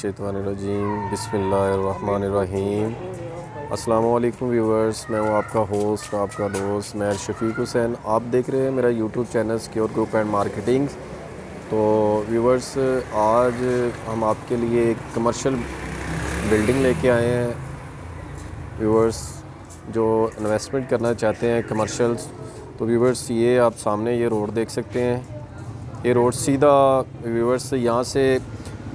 मिनश्शैतानिर्रजीम बिस्मिल्लाहिर्रहमानिर्रहीम। अस्सलामु अलैकुम व्यूवर्स, मैं हूँ आपका होस्ट, आपका दोस्त मैं शफीक हुसैन। आप देख रहे हैं मेरा YouTube channel secure group and marketing. तो व्यूवर्स, आज हम आपके लिए एक कमर्शियल बिल्डिंग लेके आए हैं। व्यूवर्स जो इन्वेस्टमेंट करना चाहते हैं कमर्शियल्स, तो व्यूवर्स ये आप सामने ये रोड देख सकते हैं। ये रोड सीधा व्यूवर्स यहाँ से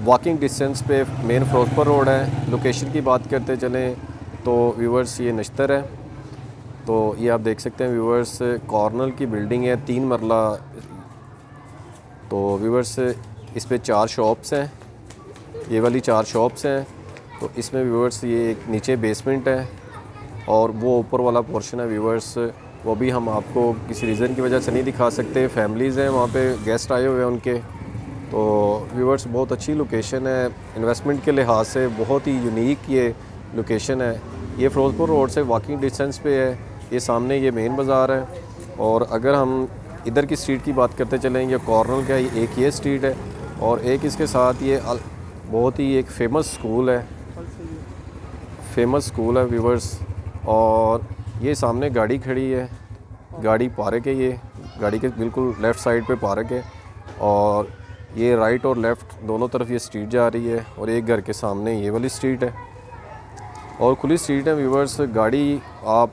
वॉकिंग डिस्टेंस पे मेन फिरोजपुर रोड है। लोकेशन की बात करते चलें तो व्यूवर्स ये नश्तर है। तो ये आप देख सकते हैं व्यूवर्स, कॉर्नर की बिल्डिंग है, 3 मरला। तो व्यूवर्स इस पे 4 शॉप्स हैं, ये वाली 4 शॉप्स हैं। तो इसमें व्यूवर्स ये एक नीचे बेसमेंट है और वो ऊपर वाला पोर्शन है व्यूवर्स, वो भी हम आपको किसी रीज़न की वजह से नहीं दिखा सकते। फैमिलीज़ हैं वहाँ पे, गेस्ट आए हुए हैं उनके। तो व्यूवर्स बहुत अच्छी लोकेशन है, इन्वेस्टमेंट के लिहाज से बहुत ही यूनिक ये लोकेशन है। ये फिरोजपुर रोड से वॉकिंग डिस्टेंस पे है। ये सामने ये मेन बाज़ार है। और अगर हम इधर की स्ट्रीट की बात करते चलें, ये कॉर्नर का एक ये स्ट्रीट है और एक इसके साथ ये बहुत ही एक फेमस स्कूल है व्यूवर्स। और ये सामने गाड़ी खड़ी है, गाड़ी पार्क है, ये गाड़ी के बिल्कुल लेफ़्ट साइड पे पार्क है। और ये राइट और लेफ़्ट दोनों तरफ ये स्ट्रीट जा रही है और एक घर के सामने ये वाली स्ट्रीट है और खुली स्ट्रीट है व्यूवर्स। गाड़ी आप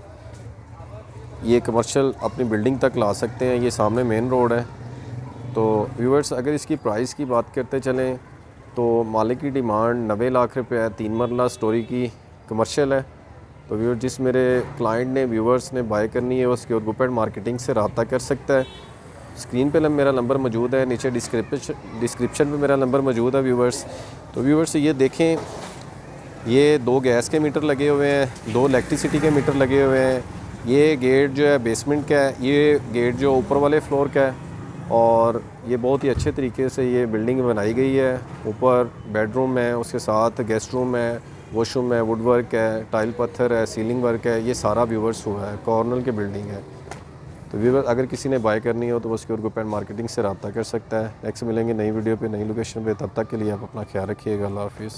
ये कमर्शियल अपनी बिल्डिंग तक ला सकते हैं। ये सामने मेन रोड है। तो व्यूवर्स अगर इसकी प्राइस की बात करते चलें तो मालिक की डिमांड 90 लाख रुपए है। 3 मरला स्टोरी की कमर्शियल है। तो व्यूअर जिस मेरे क्लाइंट ने व्यूवर्स ने बाय करनी है वो सिक्योर ग्रुप एंड मार्केटिंग से रब्ता कर सकता है। स्क्रीन पे मेरा नंबर मौजूद है, नीचे डिस्क्रिप्शन में मेरा नंबर मौजूद है व्यूवर्स। तो व्यूवर्स ये देखें, ये 2 गैस के मीटर लगे हुए हैं, 2 इलेक्ट्रिसिटी के मीटर लगे हुए हैं। ये गेट जो है बेसमेंट का है, ये गेट जो ऊपर वाले फ्लोर का है। और ये बहुत ही अच्छे तरीके से ये बिल्डिंग बनाई गई है। ऊपर बेडरूम है, उसके साथ गेस्ट रूम है, वॉशरूम है, वुड वर्क है, टाइल पत्थर है, सीलिंग वर्क है। ये सारा व्यूवर्स हुआ है, कॉर्नर की बिल्डिंग है। तो व्यूवर अगर किसी ने बाय करनी हो तो वो सिक्योर ग्रुप एंड मार्केटिंग से रब्ता कर सकता है। नेक्स्ट मिलेंगे नई वीडियो पे, नई लोकेशन पे। तब तक के लिए आप अपना ख्याल रखिएगा। अल्लाह हाफिज़।